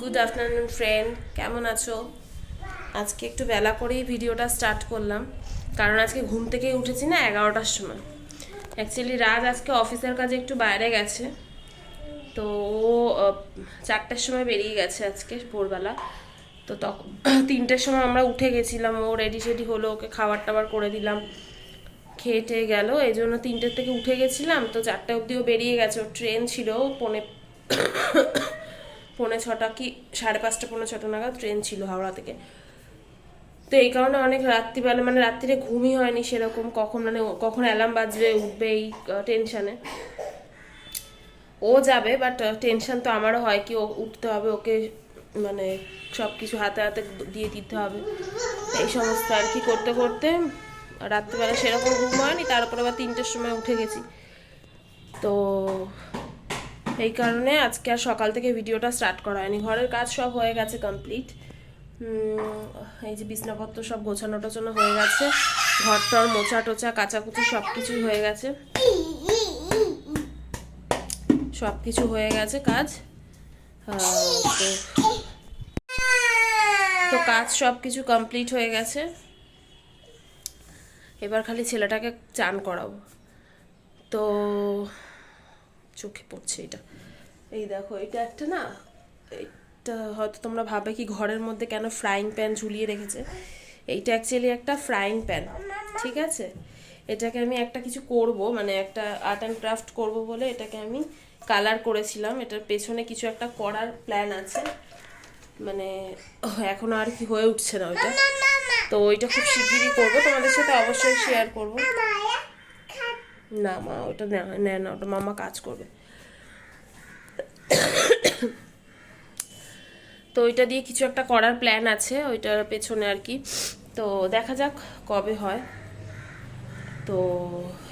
Good afternoon friend, কেমন আছো? আজকে একটু বেলা করেই ভিডিওটা স্টার্ট করলাম, কারণ আজকে ঘুম থেকে উঠেছি না 11টার সময়। অ্যাকচুয়ালি রাজ আজকে অফিসের কাজে একটু বাইরে গেছে, তো ও 4টার সময় বেরিয়ে গেছে আজকে ভোরবেলা। তো তখন 3টের সময় আমরা উঠে গেছিলাম, ও রেডি সেডি হলো, ওকে খাবার টাবার করে দিলাম, খেয়ে টেয়ে গেল। এই জন্য 3টের থেকে উঠে গেছিলাম, তো 4টে অবধিও বেরিয়ে গেছে। ওর ট্রেন ছিল পৌনে ছটা কি 5:30 পৌনে 6টা নাগাদ ট্রেন ছিল হাওড়া থেকে। তো এই কারণে অনেক রাত্রিবেলা মানে রাত্রিরে ঘুমই হয়নি সেরকম, কখন অ্যালার্ম বাজবে উঠবে এই টেনশানে। ও যাবে, বাট টেনশন তো আমারও হয় কি ও উঠতে হবে, ওকে মানে সব কিছু হাতে হাতে দিয়ে দিতে হবে, এই সমস্ত আর কি করতে করতে রাত্রিবেলা সেরকম ঘুম হয়নি। তারপরে আবার 3টের সময় উঠে গেছি। তো এই কারণে আজকে আর সকাল থেকে ভিডিওটা স্টার্ট করা হয়নি। ঘরের কাজ সব হয়ে গেছে কমপ্লিট। এই যে বিছনাপত্র সব গোছানো টোছানো হয়ে গেছে, ঘর টর মোচা টোচা কাচাকুচি সব কিছুই হয়ে গেছে, সব কিছু হয়ে গেছে কাজ। তো তো কাজ সব কিছু কমপ্লিট হয়ে গেছে। এবার খালি ছেলেটাকে চান করাবো। তো চোখে পড়ছে এটা, এই দেখো, এটা একটা না, এটা হয়তো তোমরা ভাবে কি ঘরের মধ্যে কেন ফ্রাইং প্যান ঝুলিয়ে রেখেছে। এইটা অ্যাকচুয়ালি একটা ফ্রাইং প্যান, ঠিক আছে। এটাকে আমি একটা কিছু করব, মানে একটা আর্ট অ্যান্ড ক্রাফট করব বলে এটাকে আমি কালার করেছিলাম। এটার পেছনে কিছু একটা করার প্ল্যান আছে, মানে এখনো আর কি হয়ে উঠছে না ওইটা। তো ওইটা খুব শিগগিরই করবো, তোমাদের সাথে অবশ্যই শেয়ার করব। না মা, ওটা নেয় না, ওটা মামা কাজ করবে। তো ওইটা দিয়ে কিছু একটা করার প্ল্যান আছে ওইটার পেছনে আর কি। তো দেখা যাক কবে হয়। তো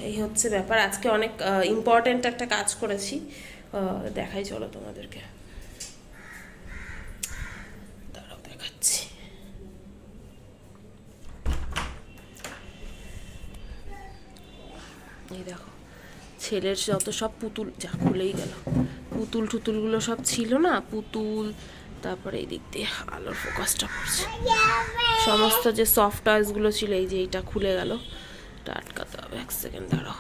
এই হচ্ছে ব্যাপার। আজকে অনেক ইম্পর্ট্যান্ট একটা কাজ করেছি, দেখাই চলো তোমাদেরকে, দাঁড়াও দেখাচ্ছি। এই দেখো, ছেলের যত সব পুতুল, যা খুলেই গেল, পুতুল টুতুলগুলো সব ছিল না, পুতুল, তারপরে এই দিক দিয়ে আলোর ফোকাসটা পড়ছে, সমস্ত যে সফট টয়েসগুলো ছিল, এই যে এইটা খুলে গেল, এটা আটকাতে হবে, 1 সেকেন্ড দাঁড়াও।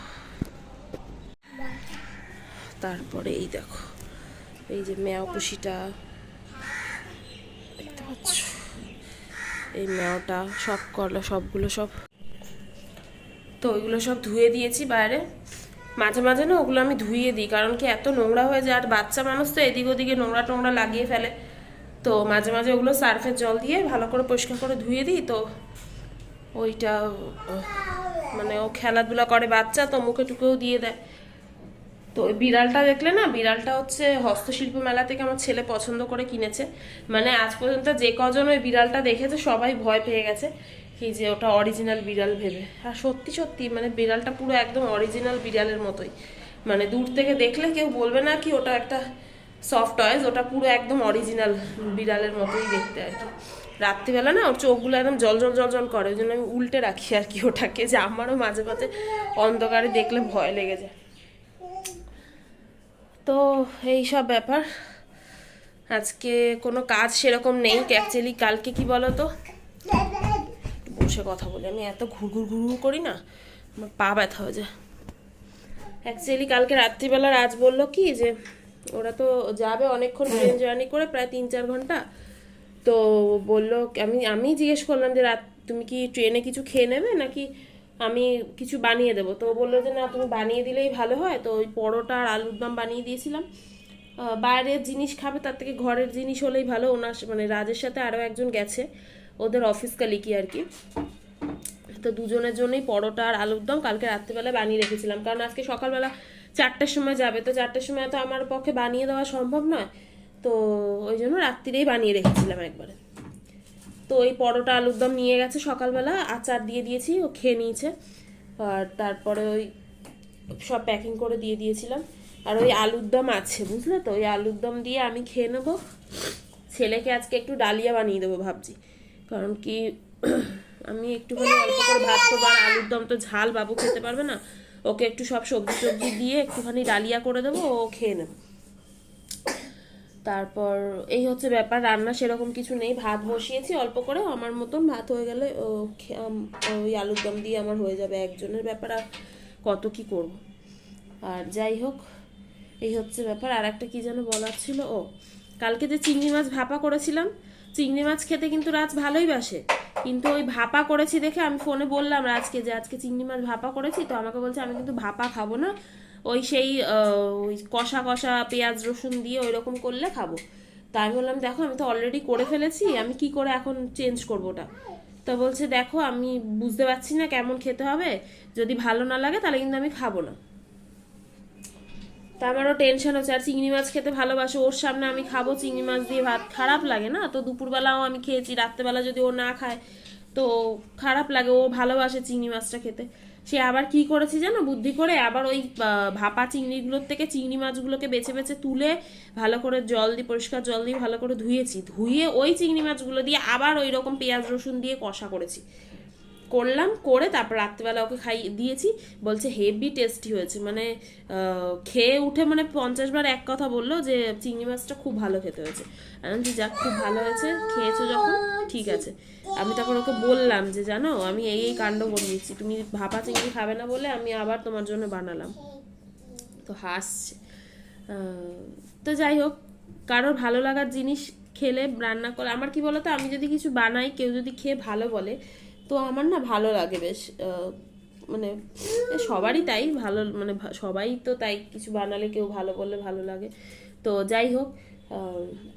তারপরে এই দেখো, এই যে ম্যাও পুষিটা দেখতে পাচ্ছ, এই ম্যাওটা সব করলো, সবগুলো সব। তো ওইগুলো সব ধুয়ে দিয়েছি বাইরে। মাঝে মাঝে না ওগুলো আমি ধুয়ে দিই, কারণ কি এত নোংরা হয়ে যায়, আর বাচ্চা মানুষ তো এদিক ওদিকে নোংরা টোংরা লাগিয়ে ফেলে। তো মাঝে মাঝে ওগুলো সার্ফের জল দিয়ে ভালো করে পরিষ্কার করে ধুয়ে দিই। তো ওইটা মানে ও খেলাধুলা করে বাচ্চা, তো মুখে টুকেও দিয়ে দেয়। তো ওই বিড়ালটা দেখলে না, বিড়ালটা হচ্ছে হস্তশিল্প মেলা থেকে আমার ছেলে পছন্দ করে কিনেছে। মানে আজ পর্যন্ত যে কজন ওই বিড়ালটা দেখেছে সবাই ভয় পেয়ে গেছে কি যে ওটা অরিজিনাল বিড়াল ভেবে। আর সত্যি সত্যি মানে বিড়ালটা পুরো একদম অরিজিনাল বিড়ালের মতোই, মানে দূর থেকে দেখলে কেউ বলবে না কি ওটা একটা সফট টয়েস, ওটা পুরো একদম অরিজিনাল বিড়ালের মতোই দেখতে আর কি। রাত্রিবেলা না ওর চোখগুলো একদম জল জল জল জল করে, ওই জন্য আমি উল্টে রাখি আর কি ওটাকে, যে আমারও মাঝে মাঝে অন্ধকারে দেখলে ভয় লেগে যায়। তো এই সব ব্যাপার। আজকে কোনো কাজ সেরকম নেই অ্যাকচুয়ালি। কালকে কি বলো তো, বসে কথা বলি, আমি এত ঘুরঘুর ঘুরঘুর করি না, আমার পা ব্যথা হয়ে যায়। অ্যাকচুয়ালি কালকে রাত্রিবেলা রাজ বললো কি যে ওরা তো যাবে অনেকক্ষণ ট্রেন জার্নি করে, প্রায় 3-4 ঘন্টা। তো বললো, আমি আমি জিজ্ঞেস করলাম যে রাত তুমি কি ট্রেনে কিছু খেয়ে নেবে নাকি আমি কিছু বানিয়ে দেবো। তো বললো যে না, তুমি বানিয়ে দিলেই ভালো হয়। তো ওই পরোটা আর আলুর দম বানিয়ে দিয়েছিলাম। বাইরের জিনিস খাবে তার থেকে ঘরের জিনিস হলেই ভালো। ওনার মানে রাজের সাথে আরও একজন গেছে, ওদের অফিস কালিকি আর কি। তো দুজনের জন্যই পরোটা আর আলুর দম কালকে রাত্রিবেলা বানিয়ে রেখেছিলাম, কারণ আজকে সকালবেলা 4টার সময় যাবে। তো 4টার সময় তো আমার পক্ষে বানিয়ে দেওয়া সম্ভব নয়, তো ওই জন্য রাত্রিরেই বানিয়ে রেখেছিলাম একবারে। তো ওই পরোটা আলুর দম নিয়ে গেছে সকালবেলা, আচার দিয়ে দিয়েছি, ও খেয়ে নিয়েছে। আর তারপরে ওই সব প্যাকিং করে দিয়ে দিয়েছিলাম। আর ওই আলুর দম আছে বুঝলে তো, ওই আলুর দম দিয়ে আমি খেয়ে নেবো। ছেলেকে আজকে একটু ডালিয়া বানিয়ে দেবো ভাবছি, কারণ কি আমি একটুখানি অল্প করে ভাত করবো, আর আলুর দম তো ঝাল বাবু খেতে পারবে না। ওকে একটু সব সবজি টবজি দিয়ে একটুখানি ডালিয়া করে দেবো, ও খেয়ে নেবে। তারপর এই হচ্ছে ব্যাপার, রান্না সেরকম কিছু নেই, ভাত বসিয়েছি অল্প করে, আমার মতন ভাত হয়ে গেলে ওই আলুর দম দিয়ে আমার হয়ে যাবে, একজনের ব্যাপার, আর কত কি করব। আর যাই হোক, এই হচ্ছে ব্যাপার। আর একটা কি যেন বলার ছিল, ও কালকে যে চিংড়ি মাছ ভাপা করেছিলাম, চিংড়ি মাছ খেতে কিন্তু রাজ ভালোই বাসে, কিন্তু ওই ভাপা করেছি দেখে আমি ফোনে বললাম রাজকে যে আজকে চিংড়ি মাছ ভাপা করেছি, তো আমাকে বলছে আমি কিন্তু ভাপা খাবো না, ওই সেই ওই কষা কষা পেঁয়াজ রসুন দিয়ে ওই রকম করলে খাবো। তা আমি বললাম দেখো আমি তো অলরেডি করে ফেলেছি, আমি কি করে এখন চেঞ্জ করবো ওটা। তো বলছে দেখো আমি বুঝতে পারছি না কেমন খেতে হবে, যদি ভালো না লাগে তাহলে কিন্তু আমি খাবো না। তা আমারও টেনশন হচ্ছে, আর চিংড়ি মাছ খেতে ভালোবাসে, ওর সামনে আমি খাবো চিংড়ি মাছ দিয়ে ভাত, খারাপ লাগে না তো। দুপুরবেলাও আমি খেয়েছি, রাত্রেবেলা যদি ও না খায় তো খারাপ লাগে, ও ভালোবাসে চিংড়ি মাছটা খেতে। সে আবার কি করেছি জানো, বুদ্ধি করে আবার ওই ভাপা চিংড়িগুলোর থেকে চিংড়ি মাছগুলোকে বেছে বেছে তুলে ভালো করে জল দিয়ে, পরিষ্কার জল দিয়ে ভালো করে ধুয়েছি, ধুয়ে ওই চিংড়ি মাছগুলো দিয়ে আবার ওই রকম পেঁয়াজ রসুন দিয়ে কষা করেছি, করলাম করে তারপর রাত্রিবেলা ওকে খাই দিয়েছি। বলছে হেভি টেস্টি হয়েছে, মানে খেয়ে উঠে মানে 50 বার এক কথা বললো যে চিংড়ি মাছটা খুব ভালো খেতে হয়েছে। আমি বলছি যাক খুব ভালো হয়েছে, খেয়েছো যখন ঠিক আছে। আমি তারপর ওকে বললাম যে জানো আমি এই এই কাণ্ড করে দিচ্ছি, তুমি ভাপা চিংড়ি খাবে না বলে আমি আবার তোমার জন্য বানালাম। তো হাসছে। তো যাই হোক, কারোর ভালো লাগার জিনিস খেলে রান্না করে, আমার কি বলতো, আমি যদি কিছু বানাই কেউ যদি খেয়ে ভালো বলে তো আমার না ভালো লাগে বেশ, মানে সবারই তাই ভালো, মানে সবাই তো তাই, কিছু বানালে কেউ ভালো বললে ভালো লাগে। তো যাই হোক,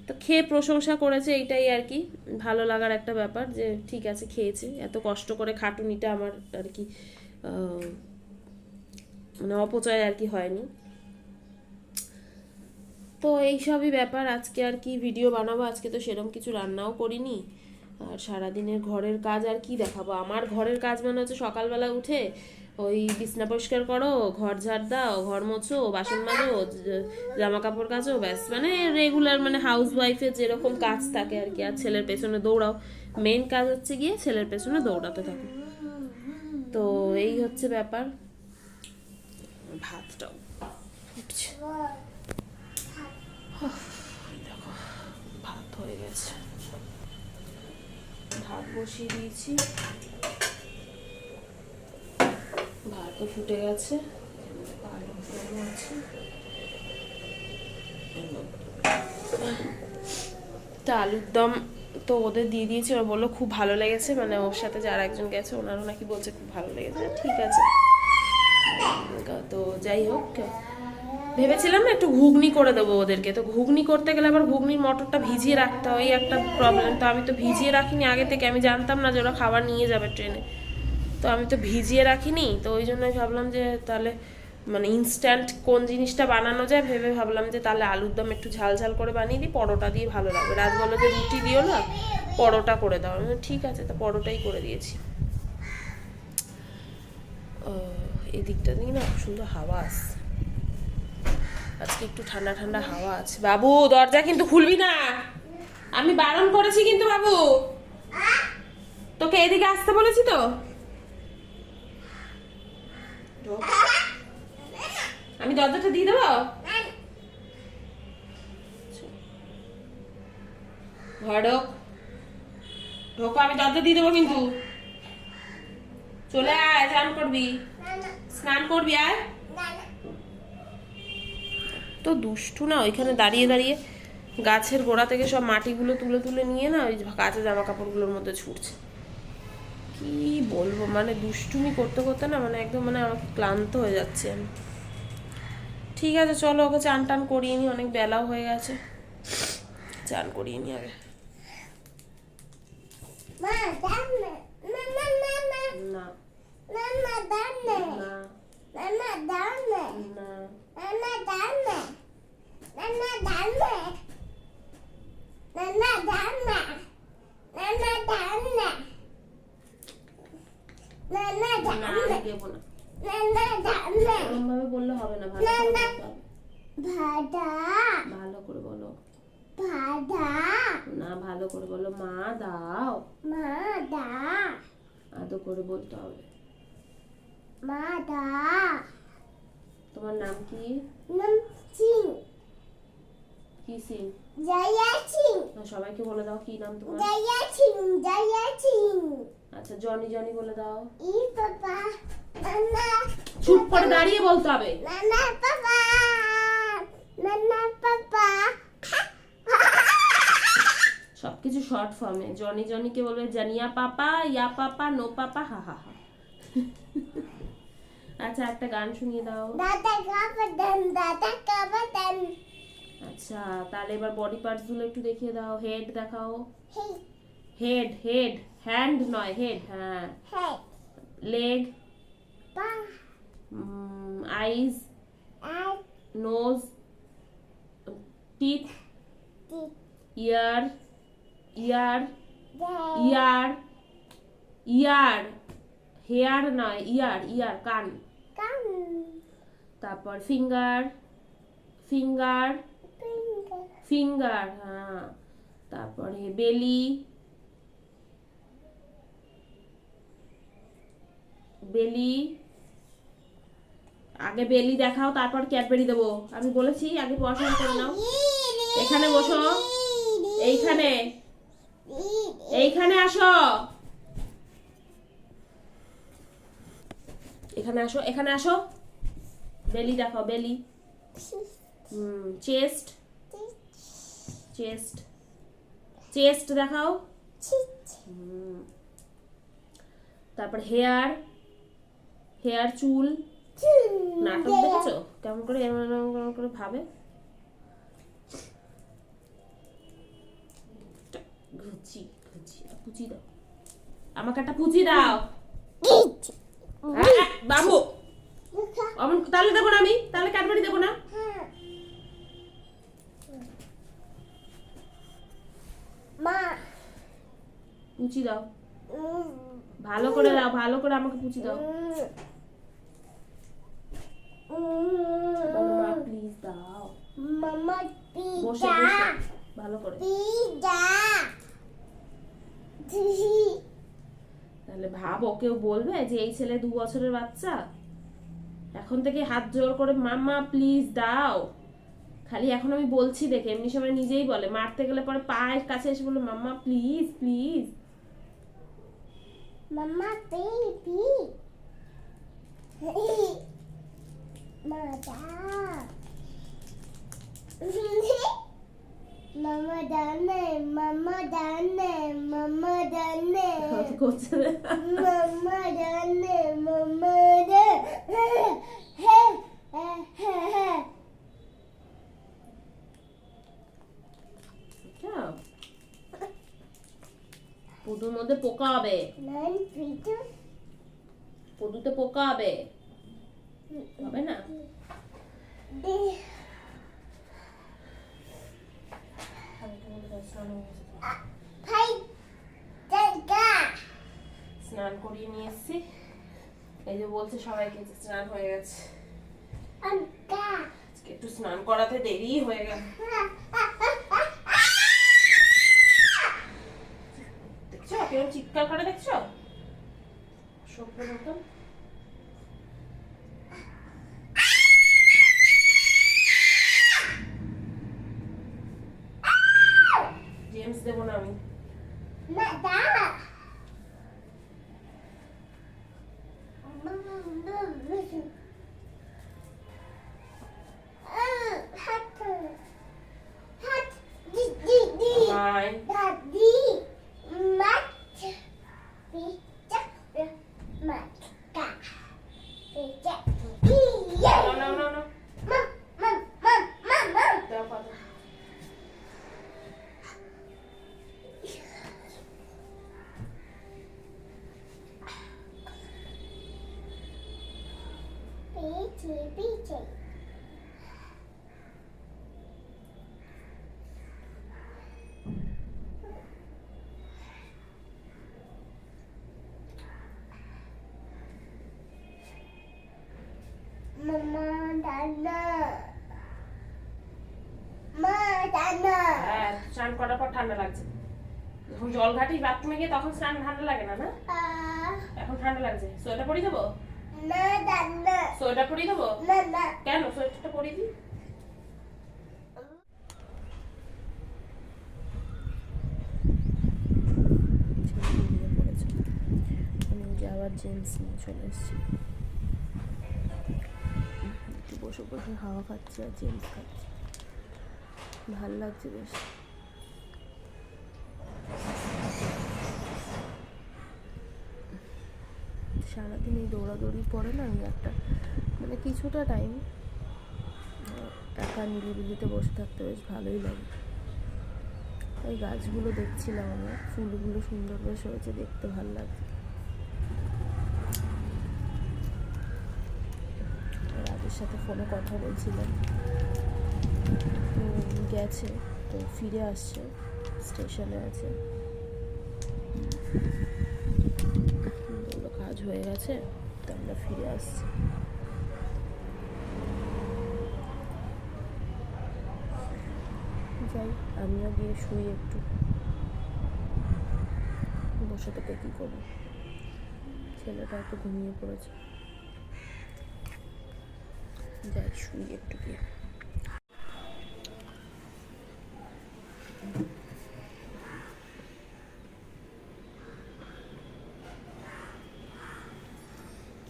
তো খেয়ে প্রশংসা করেছে, এইটাই আর কি ভালো লাগার একটা ব্যাপার, যে ঠিক আছে খেয়েছে, এত কষ্ট করে খাটুনিটা আমার আর কি মানে অপচয় আর কি হয়নি। তো এইসবই ব্যাপার, আজকে আর কি ভিডিও বানাবো, আজকে তো সেরকম কিছু রান্নাও করিনি, আর সারাদিনের ঘরের কাজ আর কি দেখাবো। আমার ঘরের কাজ মানে হচ্ছে সকালবেলা উঠে ওই বিছনা পরিষ্কার করো, ঘর ঝাড় দাও, ঘর মোছো, বাসন মাজো, জামা কাপড় কাচো, ব্যাস, মানে রেগুলার মানে হাউস ওয়াইফের যেরকম কাজ থাকে আর কি। আর ছেলের পেছনে দৌড়াও, মেন কাজ হচ্ছে গিয়ে ছেলের পেছনে দৌড়াতে থাকো। তো এই হচ্ছে ব্যাপার। ভাতটাও ফুটছে, দেখো ভাত হয়ে গেছে, ভাত বসিয়ে দিয়েছি, ভাতও ফুটে গেছে, তা আলুর দম তো ওদের দিয়ে দিয়েছি, ওরা বললো খুব ভালো লেগেছে, মানে ওর সাথে যারা একজন গেছে ওনারও নাকি বলছে খুব ভালো লেগেছে, ঠিক আছে। তো যাই হোক, ভেবেছিলাম না একটু ঘুগনি করে দেবো ওদেরকে, তো ঘুগনি করতে গেলে আবার ঘুগনির মটরটা ভিজিয়ে রাখতে হয়, ওই একটা প্রবলেম। তো আমি তো ভিজিয়ে রাখিনি আগে থেকে, আমি জানতাম না যে ওরা খাবার নিয়ে যাবে ট্রেনে, তো আমি তো ভিজিয়ে রাখিনি, তো ওই জন্যই ভাবলাম যে তাহলে মানে ইনস্ট্যান্ট কোন জিনিসটা বানানো যায় ভেবে ভাবলাম যে তাহলে আলুর দম একটু ঝাল ঝাল করে বানিয়ে দিই, পরোটা দিয়ে ভালো লাগবে। রাজ বললো যে রুটি দিও না, পরোটা করে দাও, আমি ঠিক আছে, তো পরোটাই করে দিয়েছি। এই দিকটা দিয়ে না খুব সুন্দর হাওয়া আসছে, আজকে একটু ঠান্ডা ঠান্ডা হাওয়া আছে। বাবু দরজা কিন্তু খুলবি না, আমি বারণ করেছি কিন্তু বাবু, তোকে এদিকে আসতে বলেছি তো। আমি দরজাটা দিয়ে দেবো, ঘর ঢোক, ঢোকো, আমি দরজা দিয়ে দেবো কিন্তু, চলে আয়, স্নান করবি, স্নান করবি আয়। তো দুষ্টু না, ওইখানে দাঁড়িয়ে দাঁড়িয়ে গাছের গোড়া থেকে সব মাটিগুলো তুলে তুলে নিয়ে না ওই কাঁচা জামা কাপড়গুলোর মধ্যে ছুটছে। কি বলবো, মানে দুষ্টুমি করতে করতে না মানে একদম মানে আমাকে ক্লান্ত হয়ে যাচ্ছে আমি। ঠিক আছে চলো ওকে চান টান করিয়ে নি, অনেক বেলাও হয়ে গেছে, চান করিয়ে নি আগে। বললে হবে না, ভালো করে বলো, না ভালো করে বলো, মা দাও, আদো করে বলতে হবে, মা দা। তোমার নাম কি? নাম সিং। কি সিং? সবাইকে বলে দাও কি নাম তোমার। আচ্ছা জনি জনি বলে দাও। চুপ করে দাঁড়িয়ে বলতে হবে। সবকিছু শর্ট ফর্মে। জনি জনিকে বলবে জানিয়া পাপা, ইয়া পাপা, নো পাপা, হা হা হা। আচ্ছা একটা গান শুনিয়ে দাও। আচ্ছা তাহলে এবার বডি পার্টস গুলো একটু দেখিয়ে দাও। হেড দেখাও। হেড হেড, হ্যান্ড নয় হেড। হ্যাঁ লেগ, আইজ, নোজ, টিথ, ইয়ার, ইয়ার, ইয়ার, ইয়ার, হেয়ার নয় ইয়ার, ইয়ার কান। তারপর ফিঙ্গার, ফিঙ্গার, ফিঙ্গার, হ্যাঁ। তারপরে বেলি, বেলি। আগে বেলি দেখাও তারপর ক্যাডবেরি দেবো। আমি বলেছি আগে পড়াশোনা করে নাও। এখানে বসো, এইখানে, এইখানে আসো, এখানে আসো, এখানে আসো। বেলি দেখাও, বেলি। চেস্ট, চেস্ট, চেস্ট দেখাও। তারপর হেয়ার, হেয়ার চুল। নাটক দেখেছো কেমন করে এমন করে ভাবে। ঘুচি ঘুচি, পুচি দাও আমাকে, একটা পুচি দাও। বাবু তাহলে দেবো না আমি, তাহলে ক্যাডবেরি দেবো না। পুচি দাও, ভালো করে দাও, ভালো করে আমাকে পুচি দাও। মা প্লিজ দাও, বসে বসে ভালো করে। তাহলে ভাবো কেউ বলবে যে এই ছেলে 2 বছরের বাচ্চা এখন থেকে হাত জোর করে মাম্মা প্লিজ দাও। খালি এখন আমি বলছি দেখে, এমনি সময় নিজেই বলে। মারতে গেলে পরে পায়ের কাছে এসে বলে মাম্মা প্লিজ প্লিজ, মাম্মা প্লিজ। মামা জানে, মামা জানে, মামা জানে, মামা জানে, মামা পুতুর মধ্যে পোকা হবে, পুতুতে পোকা হবে, হবে না। স্নান করিয়ে নিয়ে এসছি। এই যে বলছে সবাইকে স্নান হয়ে গেছে। আজকে একটু স্নান করাতে দেরি হয়ে গেল। দেখছো কেমন চিৎকার করে, দেখছো সভ্য মতন। জেমস দেবো না আমি। Mama Dana, Ma Dana. হ্যাঁ স্নান করার পর ঠান্ডা লাগছে। যখন জল ঘাটি বাথরুমে গিয়ে তখন স্নান ঠান্ডা লাগে না, না? এখন ঠান্ডা লাগছে। সোয়েটার পরিয়ে দেবো? না দাদা। সোয়েটার পরিয়ে দেবো? না না। কেন সোয়েটারটা পরিয়ে দিই? আবার জেমস নিয়ে চলে এসেছি, একটু বসে বসে হাওয়া খাচ্ছি আর জেমস খাচ্ছি, ভাল লাগছে বেশ। সারাদিন এই দৌড়াদৌড়ি পরে না আমি একটা মানে কিছুটা টাইম একা নিরিবিলিতে বসে থাকতে বেশ ভালোই লাগে। এই গাছগুলো দেখছিলাম আমি, ফুলগুলো সুন্দর বেশ হয়েছে, দেখতে ভালো লাগছে। রাজের সাথে ফোনে কথা বলছিলাম, গেছে তো ফিরে আসছে, স্টেশনে আছে, কাজ হয়ে গেছে তো আমরা ফিরে আসছি। যাই আমিও গিয়ে শুই একটু, বসে থেকে কী করবো, ছেলেটা একটু ঘুমিয়ে পড়েছে, যাই শুই একটু গিয়ে।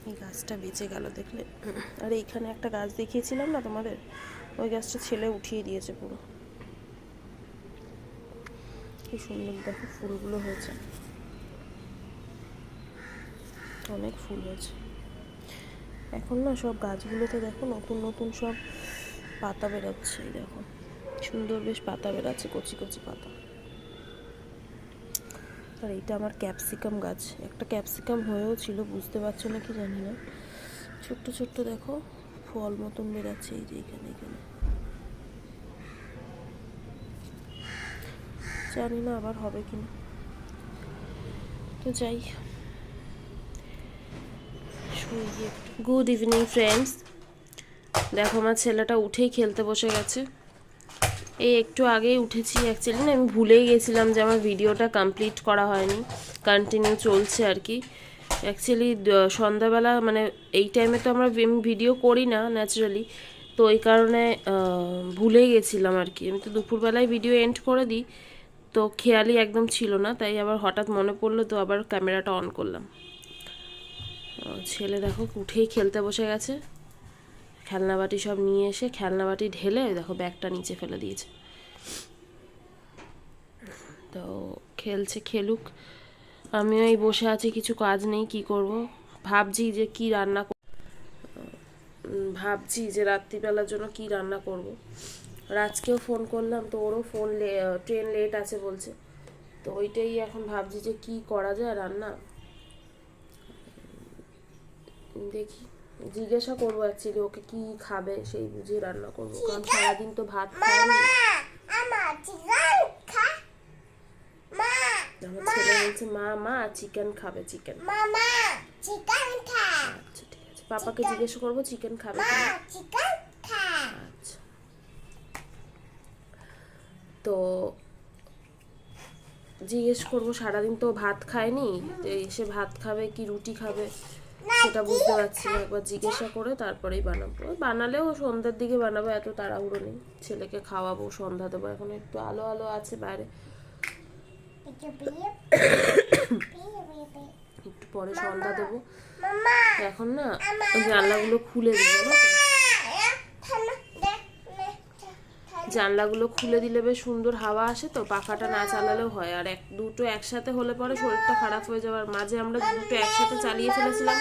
এই গাছটা বেঁচে গেল দেখলে, আর এইখানে একটা গাছ দেখিয়েছিলাম না তোমাদের, ওই গাছটা ছেলে উঠিয়ে দিয়েছে পুরো। কি সুন্দর দেখো ফুলগুলো হয়েছে, অনেক ফুল হয়েছে এখন না। সব গাছগুলোতে দেখো নতুন নতুন সব পাতা বেরোচ্ছে, এই দেখো সুন্দর বেশ পাতা বেরোচ্ছে, কচি কচি পাতা। আর এইটা আমার ক্যাপসিকাম গাছ, একটা ক্যাপসিকাম হয়েও ছিল, বুঝতে পারছো না কি জানি না, ছোট্ট ছোট্ট দেখো ফল মতন বেরোচ্ছে এই যে এখানে এখানে, জানি না আবার হবে কিনা। তো যাই শুয়ে গিয়ে। গুড ইভিনিং ফ্রেন্ডস, দেখো আমার ছেলেটা উঠেই খেলতে বসে গেছে। এই একটু আগেই উঠেছি, অ্যাকচুয়ালি না আমি ভুলেই গেছিলাম যে আমার ভিডিওটা কমপ্লিট করা হয়নি, কন্টিনিউ চলছে আর কি। অ্যাকচুয়ালি সন্ধ্যাবেলা মানে এই টাইমে তো আমরা ভিডিও করি না ন্যাচারালি, তো ওই কারণে ভুলেই গেছিলাম আর কি। আমি তো দুপুরবেলায় ভিডিও এন্ড করে দিই, তো খেয়ালই একদম ছিল না, তাই আবার হঠাৎ মনে পড়লো তো আবার ক্যামেরাটা অন করলাম। ছেলে দেখো উঠেই খেলতে বসে গেছে, খেলনাবাটি সব নিয়ে এসে খেলনাবাটি ঢেলে দেখো ব্যাগটা নিচে ফেলে দিয়েছে। তো খেলছে, খেলুক, আমিও এই বসে আছি, কিছু কাজ নেই, কি করব। ভাবছি যে কি রান্না, ভাবছি যে রাত্রিবেলার জন্য কি রান্না করব। রাজকেও ফোন করলাম, তো ওরও ট্রেন লেট আছে বলছে, তো ওইটাই এখন ভাবছি যে কি করা যায় রান্না। দেখি জিজ্ঞাসা করবো অ্যাকচুয়ালি ওকে কি খাবে, সেই বুঝে রান্না করবো, কারণ সারাদিন তো ভাত খায়নি। আমার ছেলে বলছে মা চিকেন খাবে, চিকেন। আচ্ছা ঠিক আছে, পাপাকে জিজ্ঞাসা করবো চিকেন খাবে কিনা। আচ্ছা, তো জিজ্ঞেস করবো, সারাদিন তো ভাত খায়নি, এসে ভাত খাবে কি রুটি খাবে সেটা বুঝতে পারছি না, একবার জিজ্ঞাসা করে তারপরেই বানাবো। বানালেও সন্ধ্যার দিকে বানাবো, এত তাড়াহুড়ো নেই, ছেলেকে খাওয়াবো, সন্ধ্যা দেবো, এখন একটু আলো আলো আছে বাইরে, একটু পরে সন্ধ্যা দেবো। এখন না জানলাগুলো খুলে দিবে না, জানলাগুলো খুলে দিলে বেশ সুন্দর হাওয়া আসে, তো পাখাটা না চালালেও হয়। আর দুটো একসাথে হলে পরে শরীরটা খারাপ হয়ে যাওয়ার মাঝে আমরা দুটো একসাথে চালিয়ে ফেলেছিলাম,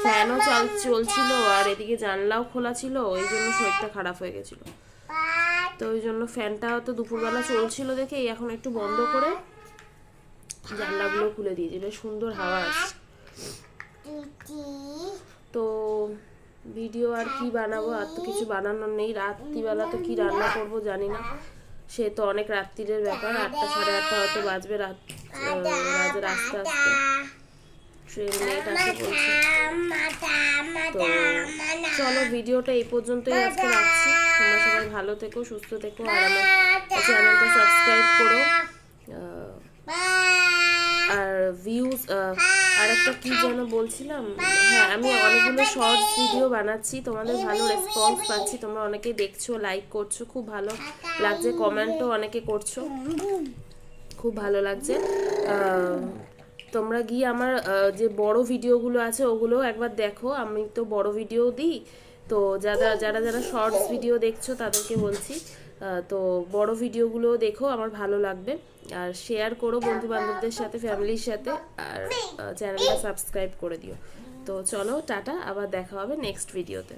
ফ্যানও চলছিল আর এদিকে জানলাও খোলা ছিল, ওই জন্য শরীরটা খারাপ হয়ে গেছিল। তো ওই জন্য ফ্যানটাও তো দুপুরবেলা চলছিল দেখে এখন একটু বন্ধ করে জানলাগুলো খুলে দিয়েছি, বেশ সুন্দর হাওয়া আসছে। তো ভিডিও আর কি বানাবো, আর তো কিছু বানানোর নেই, রাত্রিবেলা তো কি রান্না করব জানি না, সে তো অনেক রাত্রিরের ব্যাপার, 8টা সাড়ে 8টা হয়তো বাজবে, রাতের আস্তে আস্তে ট্রেন লেট আছে বলছে। তো চলো ভিডিওটা এই পর্যন্তই আজকে রাখছি, তোমরা সবাই ভালো থেকো, সুস্থ থেকো, আর আমার চ্যানেলটা সাবস্ক্রাইব করো। আর ভিউজ আর একটা কি যেন বলছিলাম, হ্যাঁ আমি অনেকগুলো শর্টস ভিডিও বানাচ্ছি, তোমাদের ভালো রেসপন্স পাচ্ছি, তোমরা অনেকেই দেখছো, লাইক করছো, খুব ভালো লাগছে, কমেন্টও অনেকে করছো, খুব ভালো লাগছে। তোমরা গিয়ে আমার যে বড় ভিডিওগুলো আছে ওগুলো একবার দেখো। আমি তো বড় ভিডিও দিই, তো যারা যারা যারা শর্টস ভিডিও দেখছো তাদেরকে বলছি তো বড় ভিডিওগুলো দেখো, আমার ভালো লাগবে। আর শেয়ার করো বন্ধু বান্ধবদের সাথে, ফ্যামিলির সাথে, আর চ্যানেলটা সাবস্ক্রাইব করে দিও। তো চলো টাটা, আবার দেখা হবে নেক্সট ভিডিওতে।